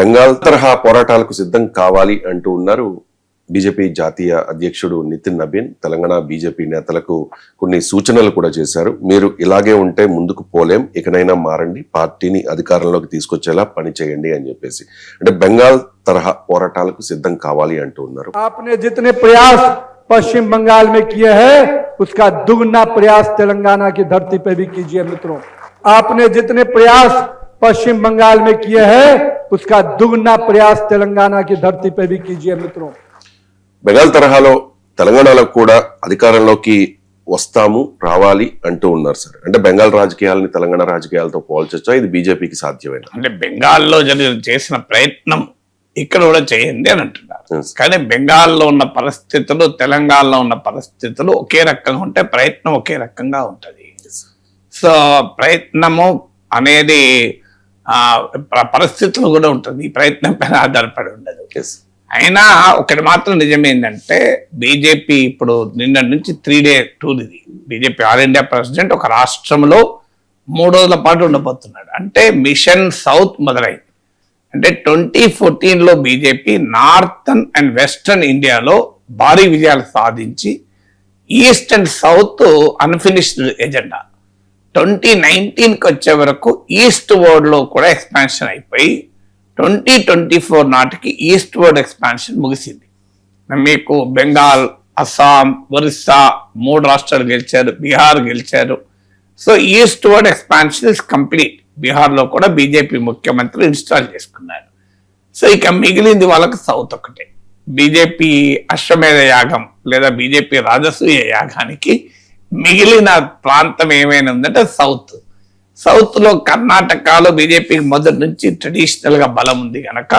బెంగాల్ తరహా పోరాటాలకు సిద్ధం కావాలి అంటూ ఉన్నారు బీజేపీ జాతీయ అధ్యక్షుడు నితిన్ నబీన్. తెలంగాణ బీజేపీ నేతలకు కొన్ని సూచనలు కూడా చేశారు. మీరు ఇలాగే ఉంటే ముందుకు పోలేం, ఇకనైనా మారండి, పార్టీని అధికారంలోకి తీసుకొచ్చేలా పని చేయండి అని చెప్పేసి. అంటే బెంగాల్ తరహా పోరాటాలకు సిద్ధం కావాలి అంటూ ఉన్నారు. आपने जितने प्रयास पश्चिम बंगाल में किए हैं उसका दुगना प्रयास तेलंगाना की धरती पे भी कीजिए मित्रों। आपने जितने प्रयास पश्चिम बंगाल में किए हैं उसका दुगना प्रयास तेलंगाना की धरती पे भी कीजिए मित्रों। బెంగాల్ తరహాలో తెలంగాణలో కూడా అధికారంలోకి వస్తాము, రావాలి అంటూ ఉన్నారు సార్. అంటే బెంగాల్ రాజకీయాలని తెలంగాణ రాజకీయాలతో పోల్చొచ్చా? ఇది బీజేపీకి సాధ్యమేనా? అంటే బెంగాల్లో చేసిన ప్రయత్నం ఇక్కడ కూడా చేయండి అని అంటున్నారు. కానీ బెంగాల్లో ఉన్న పరిస్థితులు తెలంగాణలో ఉన్న పరిస్థితులు ఒకే రకంగా ఉంటే ప్రయత్నం ఒకే రకంగా ఉంటుంది. సో ప్రయత్నము అనేది పరిస్థితులు కూడా ఉంటుంది, ఈ ప్రయత్నం పైన ఆధారపడి ఉండదు. అయినా ఒకటి మాత్రం నిజమేంటంటే బీజేపీ ఇప్పుడు నిన్న నుంచి 3-day టూర్ ఇది. బీజేపీ ఆల్ ఇండియా ప్రెసిడెంట్ ఒక రాష్ట్రంలో 3 రోజుల పాటు ఉండబోతున్నాడు. అంటే మిషన్ సౌత్ మొదలైంది. అంటే 2014లో బీజేపీ నార్థన్ అండ్ వెస్టర్న్ ఇండియాలో భారీ విజయాలు సాధించి east and south unfinished agenda 2019కి వచ్చే వరకు ఈస్ట్ వర్డ్ లో కూడా ఎక్స్పాన్షన్ అయిపోయి 2024 నాటికి ఈస్ట్ వర్డ్ ఎక్స్పాన్షన్ ముగిసింది. మీకు బెంగాల్, అస్సాం, ఒరిస్సా 3 రాష్ట్రాలు గెలిచారు, బీహార్ గెలిచారు. So east word expansion is complete. బీహార్లో కూడా బీజేపీ ముఖ్యమంత్రి ఇన్స్టాల్ చేసుకున్నారు. సో ఇక మిగిలింది వాళ్ళకి సౌత్ ఒకటే. బీజేపీ అశ్వమేధ యాగం లేదా బీజేపీ రాజసూయ యాగానికి మిగిలిన ప్రాంతం ఏమైనా ఉందంటే సౌత్. సౌత్ లో కర్ణాటకలో బీజేపీకి మొదటి నుంచి ట్రెడిషనల్ గా బలం ఉంది కనుక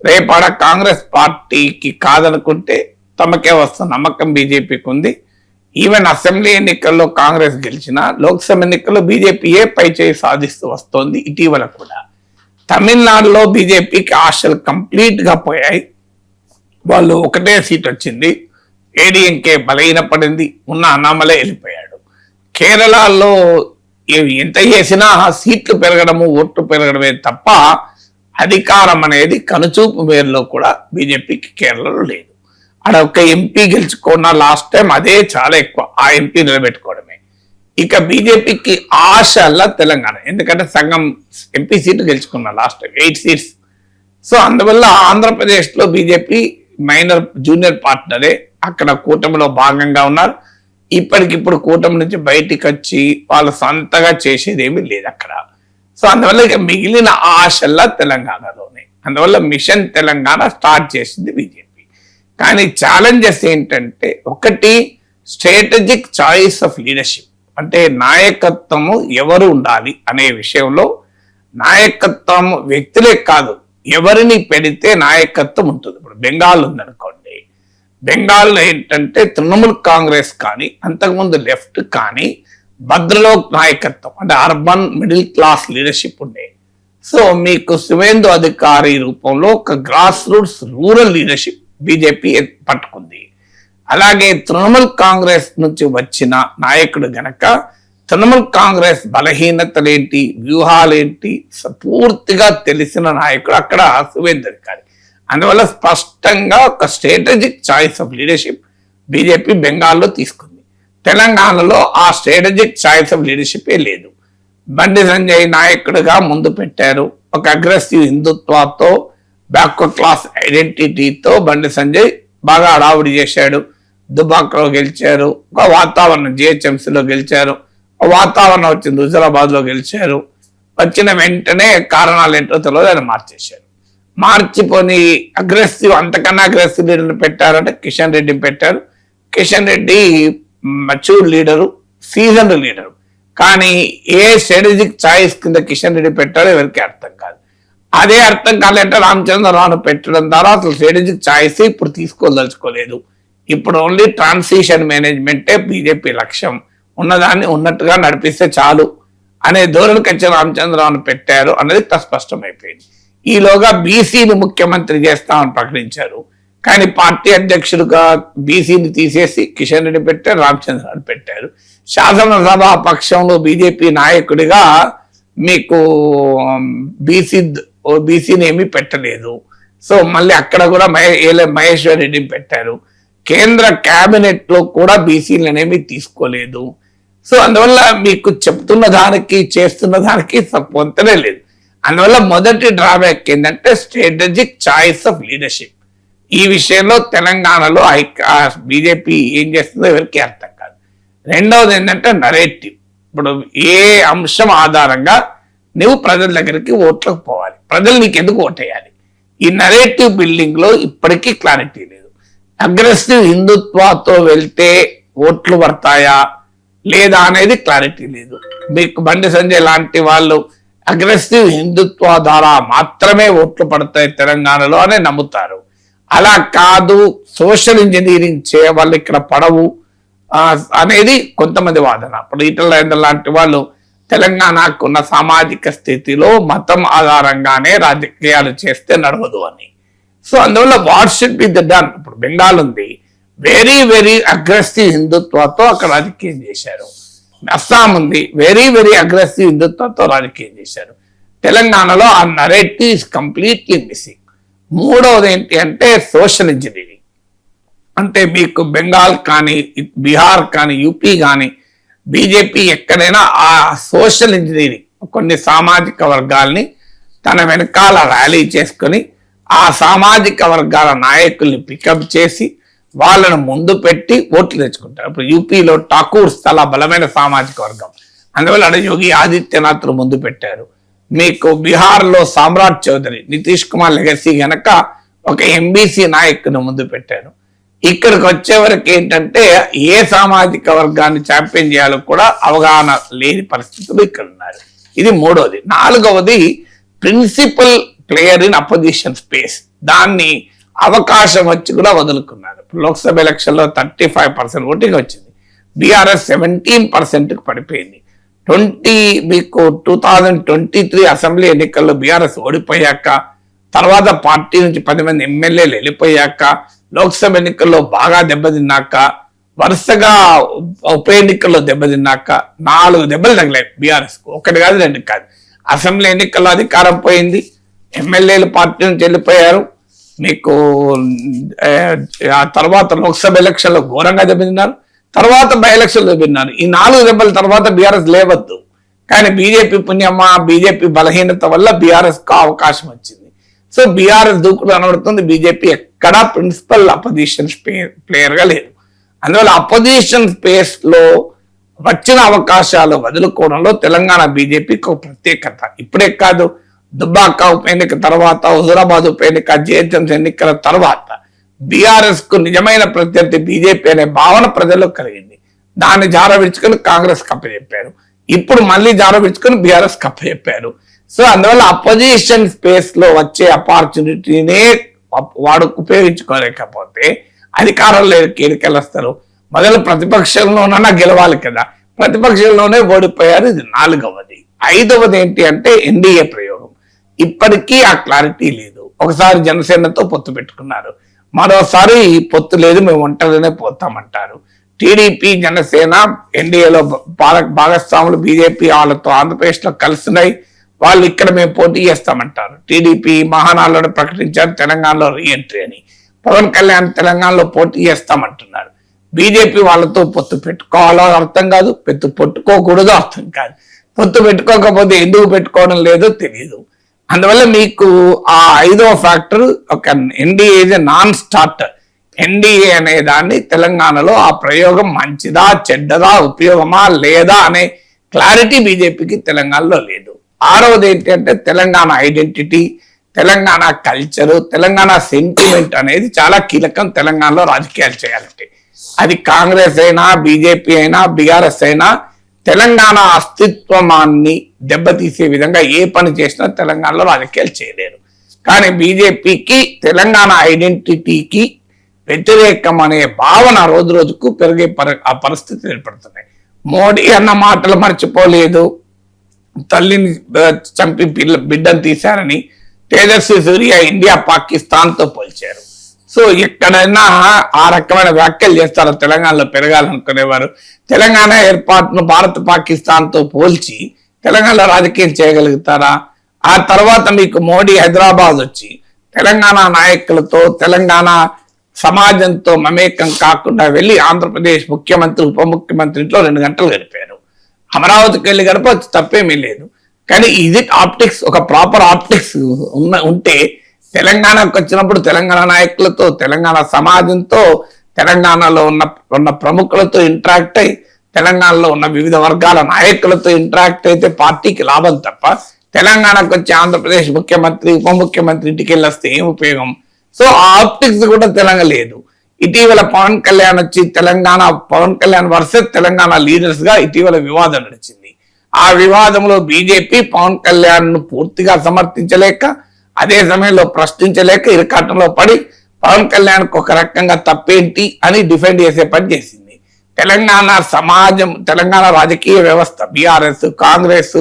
రేపాడ కాంగ్రెస్ పార్టీకి కాదనుకుంటే తమకే వస్తున్న నమ్మకం బీజేపీకి ఉంది. ఈవెన్ అసెంబ్లీ ఎన్నికల్లో కాంగ్రెస్ గెలిచిన లోక్సభ ఎన్నికల్లో బీజేపీయే పై చేయి సాధిస్తూ వస్తోంది. ఇటీవల కూడా తమిళనాడులో బీజేపీకి ఆశలు కంప్లీట్ గా పోయాయి. వాళ్ళు ఒకటే సీట్ వచ్చింది, ఏడీఎంకే బలహీనపడింది, ఉన్న అన్నామలే వెళ్ళిపోయాడు. కేరళలో ఎంత చేసినా సీట్లు పెరగడము, ఓట్లు పెరగడమే తప్ప అధికారం అనేది కనుచూపు మేరలో కూడా బీజేపీకి కేరళలో లేదు. అక్కడ ఒక ఎంపీ గెలుచుకున్న లాస్ట్ టైం అదే చాలా ఎక్కువ, ఆ ఎంపీ నిలబెట్టుకోవడమే. ఇక బీజేపీకి ఆశల్లా తెలంగాణ, ఎందుకంటే సగం ఎంపీ సీట్లు గెలుచుకున్న లాస్ట్ టైం 8 సీట్స్. సో అందువల్ల ఆంధ్రప్రదేశ్లో బీజేపీ మైనర్ జూనియర్ పార్ట్నరే, అక్కడ కూటమిలో భాగంగా ఉన్నారు. ఇప్పటికిప్పుడు కూటమి నుంచి బయటికి వచ్చి వాళ్ళు సొంతగా చేసేది ఏమీ లేదు అక్కడ. సో అందువల్ల ఇక మిగిలిన ఆశల్లా తెలంగాణలోనే. అందువల్ల మిషన్ తెలంగాణ స్టార్ట్ చేసింది బీజేపీ. కానీ ఛాలెంజెస్ ఏంటంటే, ఒకటి స్ట్రాటజిక్ చాయిస్ ఆఫ్ లీడర్షిప్, అంటే నాయకత్వము ఎవరు ఉండాలి అనే విషయంలో. నాయకత్వం వ్యక్తులే కాదు, ఎవరిని పెడితే నాయకత్వం ఉంటుంది. ఇప్పుడు బెంగాల్ ఉందనుకోండి, బెంగాల్లో ఏంటంటే తృణమూల్ కాంగ్రెస్ కానీ అంతకుముందు లెఫ్ట్ కానీ భద్రలోక్ నాయకత్వం అంటే అర్బన్ మిడిల్ క్లాస్ లీడర్షిప్ ఉండే. సో మీకు శివేందు అధికారి రూపంలో ఒక grass roots rural leadership BJP పట్టుకుంది. అలాగే తృణమూల్ కాంగ్రెస్ నుంచి వచ్చిన నాయకుడు గనక తృణమూల్ కాంగ్రెస్ బలహీనతలేంటి, వ్యూహాలేంటి పూర్తిగా తెలిసిన నాయకుడు అక్కడ శివేందు అధికారి. అందువల్ల స్పష్టంగా ఒక strategic choice of leadership BJP బెంగాల్లో తీసుకుంది. తెలంగాణలో ఆ స్ట్రాటజిక్ చాయిస్ ఆఫ్ లీడర్షిప్ లేదు. బండి సంజయ్ నాయకుడిగా ముందు పెట్టారు. ఒక aggressive హిందుత్వతో, backward class ఐడెంటిటీతో Bandi Sanjay బాగా హడావుడి చేశాడు. దుబాక్లో గెలిచారు, ఒక వాతావరణం జిహెచ్ఎంసీలో గెలిచారు, ఒక వాతావరణం వచ్చింది, హుజరాబాద్ లో గెలిచారు. వచ్చిన వెంటనే కారణాలు ఏంటో తెలియదు, ఆయన మార్చేశారు. మార్చిపోని అగ్రెసివ్, అంతకన్నా అగ్రెసివ్ లీడర్ని పెట్టారంటే కిషన్ రెడ్డిని పెట్టారు. Kishan Reddy mature leader, seasoned leader. కానీ ఏ స్ట్రాటజిక్ చాయిస్ కింద కిషన్ రెడ్డి పెట్టారో ఎవరికి అర్థం కాదు. అదే అర్థం కాలంటే రామచంద్రరావును పెట్టడం ద్వారా అసలు స్ట్రాటజిక్ చాయిస్ ఇప్పుడు తీసుకోదలుచుకోలేదు. ఇప్పుడు ఓన్లీ ట్రాన్సిషన్ మేనేజ్మెంటే బీజేపీ లక్ష్యం. ఉన్నదాన్ని ఉన్నట్టుగా నడిపిస్తే చాలు అనే ధోరణికి వచ్చి రామచంద్రరావును పెట్టారు అన్నది స్పష్టమైపోయింది. ఈలోగా బీసీని ముఖ్యమంత్రి చేస్తామని ప్రకటించారు. కానీ పార్టీ అధ్యక్షుడుగా బీసీని తీసేసి కిషన్ రెడ్డి పెట్టారు, రామచంద్రరావు పెట్టారు. శాసనసభ పక్షంలో బీజేపీ నాయకుడిగా మీకు బీసీ బీసీని ఏమీ పెట్టలేదు. సో మళ్ళీ అక్కడ కూడా మహేశ్వర్ రెడ్డిని పెట్టారు. కేంద్ర కేబినెట్ లో కూడా బీసీలనేమి తీసుకోలేదు. సో అందువల్ల మీకు చెప్తున్న దానికి చేస్తున్న దానికి పొంతనే లేదు. అందువల్ల మొదటి డ్రాబ్యాక్ ఏంటంటే స్ట్రాటజిక్ చాయిస్ ఆఫ్ లీడర్షిప్. ఈ విషయంలో తెలంగాణలో బీజేపీ ఏం చేస్తుందో ఎవరికి అర్థం కాదు. రెండవది ఏంటంటే నరేటివ్. ఇప్పుడు ఏ అంశం ఆధారంగా నువ్వు ప్రజల దగ్గరికి ఓట్లకు పోవాలి, ప్రజలు నీకు ఎందుకు ఓటేయాలి, ఈ నరేటివ్ బిల్డింగ్ లో ఇప్పటికీ క్లారిటీ లేదు. అగ్రెసివ్ హిందుత్వతో వెళ్తే ఓట్లు పడతాయా లేదా అనేది క్లారిటీ లేదు. మీకు బండి సంజయ్ లాంటి వాళ్ళు అగ్రెసివ్ హిందుత్వ ద్వారా మాత్రమే ఓట్లు పడతాయి తెలంగాణలో అని నమ్ముతారు. అలా కాదు, సోషల్ ఇంజనీరింగ్ చేయవాళ్ళు ఇక్కడ పడవు అనేది కొంతమంది వాదన. ఇప్పుడు ఈటల రాజేందర్ లాంటి వాళ్ళు తెలంగాణకు ఉన్న సామాజిక స్థితిలో మతం ఆధారంగానే రాజకీయాలు చేస్తే నడవదు అని. సో అందువల్ల what should be the done. ఇప్పుడు బెంగాల్ ఉంది, వెరీ వెరీ అగ్రెసివ్ హిందుత్వతో అక్కడ రాజకీయం చేశారు. అస్సాం ఉంది, వెరీ వెరీ అగ్రెసివ్ హిందుత్వతో రాజకీయం చేశారు. తెలంగాణలో ఆ నరేటివ్ ఇస్ కంప్లీట్లీ మిస్సింగ్. మూడవది ఏంటి అంటే సోషల్ ఇంజనీరింగ్. అంటే మీకు బెంగాల్ కానీ బీహార్ కానీ యూపీ కానీ బీజేపీ ఎక్కడైనా ఆ సోషల్ ఇంజనీరింగ్ కొన్ని సామాజిక వర్గాల్ని తన వెనకాల ర్యాలీ చేసుకొని ఆ సామాజిక వర్గాల నాయకుల్ని పికప్ చేసి వాళ్ళను ముందు పెట్టి ఓట్లు తెచ్చుకుంటారు. ఇప్పుడు యూపీలో ఠాకూర్స్ చాలా బలమైన సామాజిక వర్గం, అందువల్ల అక్కడ యోగి ఆదిత్యనాథ్ ముందు పెట్టారు. మీకు బీహార్లో సామ్రాట్ చౌదరి, నితీష్ కుమార్ లెగసీ గనక ఒక ఎంబీసీ నాయకుని ముందు పెట్టారు. ఇక్కడికి వచ్చే వరకు ఏంటంటే ఏ సామాజిక వర్గాన్ని ఛాంపియన్ చేయాలో కూడా అవగాహన లేని పరిస్థితులు ఇక్కడ ఉన్నారు. ఇది మూడవది. నాలుగవది principal player in opposition space. దాన్ని అవకాశం వచ్చి కూడా వదులుకున్నారు. లోక్సభ ఎలక్షన్ లో 35% ఓటింగ్ వచ్చింది, బీఆర్ఎస్ 17% పడిపోయింది. మీకు 2023 అసెంబ్లీ ఎన్నికల్లో బీఆర్ఎస్ ఓడిపోయాక, తర్వాత పార్టీ నుంచి 10 మంది ఎమ్మెల్యేలు వెళ్ళిపోయాక, లోక్సభ ఎన్నికల్లో బాగా దెబ్బతిన్నాక, వరుసగా ఉప ఎన్నికల్లో దెబ్బతిన్నాక 4 దెబ్బలు తగిలాయి బీఆర్ఎస్ కు. 1 కాదు 2 కాదు. అసెంబ్లీ ఎన్నికల్లో అధికారం పోయింది, ఎమ్మెల్యేలు పార్టీ నుంచి వెళ్ళిపోయారు. మీకు ఆ తర్వాత లోక్సభ ఎలక్షన్ లో ఘోరంగా దెబ్బతిన్నారు, తర్వాత బై ఎలక్షన్ దెబ్బతిన్నారు. ఈ 4 దెబ్బల తర్వాత బీఆర్ఎస్ లేవద్దు, కానీ బీజేపీ పుణ్యమా, బీజేపీ బలహీనత వల్ల బీఆర్ఎస్ కు అవకాశం వచ్చింది. సో బీఆర్ఎస్ దూకుడు కనబడుతుంది. బీజేపీ ఎక్కడా ప్రిన్సిపల్ అపోజిషన్ ప్లేయర్ గా లేదు. అందువల్ల అపోజిషన్ స్పేస్ లో వచ్చిన అవకాశాలు వదులుకోవడంలో తెలంగాణ బీజేపీకి ఒక ప్రత్యేకత. ఇప్పుడే కాదు, దుబ్బాక ఉప ఎన్నిక తర్వాత, హుజూరాబాద్ ఉప ఎన్నిక, జిహెచ్ఎంసీ ఎన్నికల తర్వాత బీఆర్ఎస్ కు నిజమైన ప్రత్యర్థి బీజేపీ అనే భావన ప్రజల్లో కలిగింది. దాన్ని జారవిడ్చుకొని కాంగ్రెస్ కప్పచెప్పారు. ఇప్పుడు మళ్ళీ జారవిడ్చుకొని బీఆర్ఎస్ కప్పచెప్పారు. సో అందువల్ల అపోజిషన్ స్పేస్ లో వచ్చే ఆపర్చునిటీనే వాడు ఉపయోగించుకోలేకపోతే అధికారంలో ఎన్నికలు మొదలు ప్రతిపక్షంలోనన్నా గెలవాలి కదా, ప్రతిపక్షంలోనే ఓడిపోయారు. ఇది 4వది. 5వది ఏంటి అంటే ఎన్డీఏ ప్రయోగం. ఇప్పటికీ ఆ క్లారిటీ లేదు. ఒకసారి జనసేనతో పొత్తు పెట్టుకున్నారు, మరోసారి పొత్తు లేదు, మేము ఒంటరినే పోతామంటారు. టీడీపీ జనసేన ఎన్డీఏలో భాగస్వాములు బీజేపీ వాళ్ళతో ఆంధ్రప్రదేశ్ లో కలిసినాయి. వాళ్ళు ఇక్కడ మేము పోటీ చేస్తామంటారు. టీడీపీ మహానాడులో ప్రకటించారు తెలంగాణలో రీఎంట్రీ అని. పవన్ కళ్యాణ్ తెలంగాణలో పోటీ చేస్తామంటున్నారు. బీజేపీ వాళ్ళతో పొత్తు పెట్టుకోవాలో అర్థం కాదు, పెట్టుకోకూడదో అర్థం కాదు. పొత్తు పెట్టుకోకపోతే ఎందుకు పెట్టుకోవడం లేదో తెలియదు. అందువల్ల మీకు ఆ 5వ ఫ్యాక్టర్ ఒక ఎన్డీఏ నాన్ స్టార్టర్. ఎన్డీఏ అనే దాన్ని తెలంగాణలో ఆ ప్రయోగం మంచిదా చెడ్డదా, ఉపయోగమా లేదా అనే క్లారిటీ బీజేపీకి తెలంగాణలో లేదు. 6వది ఏంటి అంటే Telangana identity, Telangana culture, Telangana sentiment అనేది చాలా కీలకం తెలంగాణలో రాజకీయాలు చేయాలంటే. అది కాంగ్రెస్ అయినా, బీజేపీ అయినా, బీఆర్ఎస్ అయినా తెలంగాణ అస్తిత్వాన్ని దెబ్బతీసే విధంగా ఏ పని చేసినా తెలంగాణలో రాజకీయాలు చేయలేరు. కానీ బీజేపీకి తెలంగాణ ఐడెంటిటీకి వ్యతిరేకం అనే భావన రోజు రోజుకు పెరిగే ఆ పరిస్థితి ఏర్పడుతున్నాయి. మోడీ అన్న మాటలు మర్చిపోలేదు, తల్లిని చంపి బిడ్డను తీశారని తేజస్వి సూర్య ఇండియా పాకిస్తాన్ తో పోల్చారు. సో ఎక్కడైనా ఆ రకమైన వ్యాఖ్యలు చేస్తారో తెలంగాణలో పెరగాలనుకునేవారు. తెలంగాణ ఏర్పాటును భారత్ పాకిస్తాన్ తో పోల్చి తెలంగాణలో రాజకీయం చేయగలుగుతారా? ఆ తర్వాత మీకు మోడీ హైదరాబాద్ వచ్చి తెలంగాణ నాయకులతో తెలంగాణ సమాజంతో మమేకం కాకుండా వెళ్ళి ఆంధ్రప్రదేశ్ ముఖ్యమంత్రి ఉప ముఖ్యమంత్రి ఇంట్లో 2 గంటలు గడిపారు. అమరావతికి వెళ్ళి గడపచ్చు, తప్పేమీ లేదు. కానీ ఇది ఆప్టిక్స్, ఒక ప్రాపర్ ఆప్టిక్స్ ఉంటే తెలంగాణకు వచ్చినప్పుడు తెలంగాణ నాయకులతో, తెలంగాణ సమాజంతో, తెలంగాణలో ఉన్న ప్రముఖులతో ఇంటరాక్ట్ అయి తెలంగాణలో ఉన్న వివిధ వర్గాల నాయకులతో ఇంటరాక్ట్ అయితే పార్టీకి లాభం తప్ప తెలంగాణకు వచ్చి ఆంధ్రప్రదేశ్ ముఖ్యమంత్రి ఉప ముఖ్యమంత్రి ఇంటికి వెళ్ళి వస్తే ఏం ఉపయోగం? సో ఆ ఆప్టిక్స్ కూడా తెలంగాణ లేదు. ఇటీవల పవన్ కళ్యాణ్ వచ్చి పవన్ కళ్యాణ్ వర్సెస్ తెలంగాణ లీడర్స్ గా ఇటీవల వివాదం నడిచింది. ఆ వివాదంలో బీజేపీ పవన్ కళ్యాణ్ ను పూర్తిగా సమర్థించలేక, అదే సమయంలో ప్రశ్నించలేక ఇరకాటంలో పడి పవన్ కళ్యాణ్ కు ఒక రకంగా తప్పేంటి అని డిఫెండ్ చేసే పని చేసింది. తెలంగాణ సమాజం, తెలంగాణ రాజకీయ వ్యవస్థ, బీఆర్ఎస్, కాంగ్రెస్,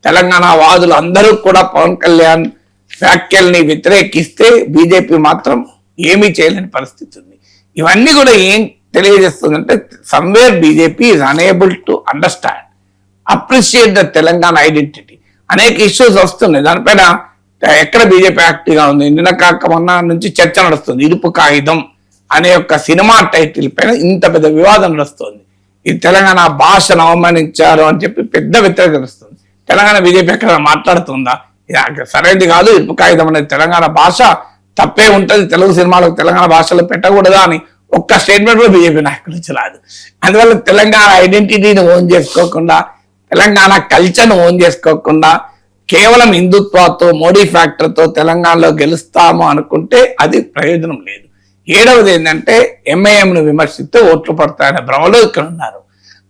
తెలంగాణ వాదులు అందరూ కూడా పవన్ కళ్యాణ్ వ్యాఖ్యల్ని వ్యతిరేకిస్తే బీజేపీ మాత్రం ఏమీ చేయలేని పరిస్థితి ఉంది. ఇవన్నీ కూడా ఏం తెలియజేస్తుందంటే somewhere BJP is unable to understand, appreciate the Telangana identity. అనేక ఇష్యూస్ వస్తున్నాయి, దానిపైన ఎక్కడ బీజేపీ యాక్టివ్ గా ఉంది. నిన్న కాక మొన్న నుంచి చర్చ నడుస్తుంది. ఇరుపు కాగితం అనే ఒక సినిమా టైటిల్ పైన ఇంత పెద్ద వివాదం నడుస్తుంది. ఇది తెలంగాణ భాషను అవమానించారు అని చెప్పి పెద్ద వ్యతిరేకత వస్తుంది. తెలంగాణ బీజేపీ ఎక్కడ మాట్లాడుతుందా? ఇది సరైనది కాదు, ఇరుపు కాగితం అనేది తెలంగాణ భాష, తప్పే ఉంటుంది, తెలుగు సినిమాలకు తెలంగాణ భాషలో పెట్టకూడదా అని ఒక్క స్టేట్మెంట్ కూడా బీజేపీ నాయకులు నుంచి రాదు. అందువల్ల తెలంగాణ ఐడెంటిటీని ఓన్ చేసుకోకుండా, తెలంగాణ కల్చర్ను ఓన్ చేసుకోకుండా కేవలం హిందుత్వతో, మోడీ ఫ్యాక్టర్తో తెలంగాణలో గెలుస్తాము అనుకుంటే అది ప్రయోజనం లేదు. 7వది ఏంటంటే ఎంఐఎంను విమర్శిస్తే ఓట్లు పడతాయనే భ్రమలో ఇక్కడ ఉన్నారు.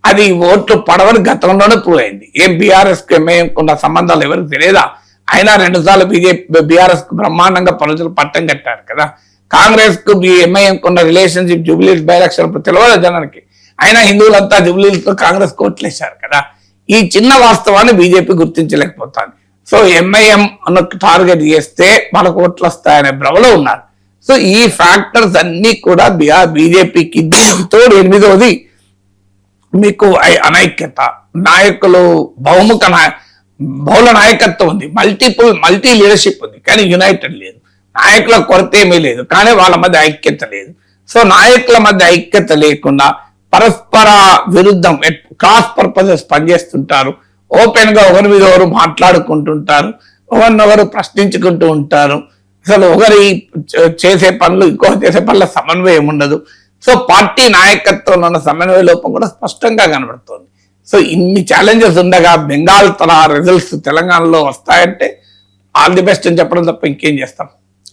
అది ఓట్లు పడవని గతంలోనే ప్రూవ్ అయింది. ఏం బీఆర్ఎస్ కు ఎంఐఎం ఉన్న సంబంధాలు ఎవరికి తెలియదా? అయినా 2 సార్లు బీఆర్ఎస్ కు బ్రహ్మాండంగా ప్రజలు పట్టం కట్టారు కదా. కాంగ్రెస్ కు ఎంఐఎం ఉన్న రిలేషన్షిప్ జూబ్లీహిల్స్ బై ఎలక్షన్ తెలియదు జనానికి. అయినా హిందువులంతా జూబ్లీహిల్స్ తో కాంగ్రెస్ కోట్లేశారు కదా. ఈ చిన్న వాస్తవాన్ని బీజేపీ గుర్తించలేకపోతుంది. సో ఎంఐఎం అన్న టార్గెట్ చేస్తే మనకు ఓట్లు వస్తాయనే భ్రమలో ఉన్నారు. సో ఈ ఫ్యాక్టర్స్ అన్ని కూడా బీజేపీకి తోడు 8వది మీకు అనైక్యత, నాయకులు బహుళ నాయకత్వం ఉంది, మల్టీ లీడర్షిప్ ఉంది, కానీ యునైటెడ్ లేదు. నాయకుల కొరత ఏమీ లేదు, కానీ వాళ్ళ మధ్య ఐక్యత లేదు. సో నాయకుల మధ్య ఐక్యత లేకుండా పరస్పర విరుద్ధం, క్రాస్ పర్పసెస్ పనిచేస్తుంటారు. ఓపెన్ గా ఒకరి మీద ఒకరు మాట్లాడుకుంటుంటారు, ఒకరినొకరు ప్రశ్నించుకుంటూ ఉంటారు. అసలు ఒకరి చేసే పనులు ఇంకొకరు చేసే పనుల సమన్వయం ఉండదు. సో పార్టీ నాయకత్వంలో ఉన్న సమన్వయ లోపం కూడా స్పష్టంగా కనబడుతోంది. సో ఇన్ని ఛాలెంజెస్ ఉండగా బెంగాల్ తరహా రిజల్ట్స్ తెలంగాణలో వస్తాయంటే ఆల్ ది బెస్ట్ అని చెప్పడం తప్ప ఇంకేం చేస్తాం.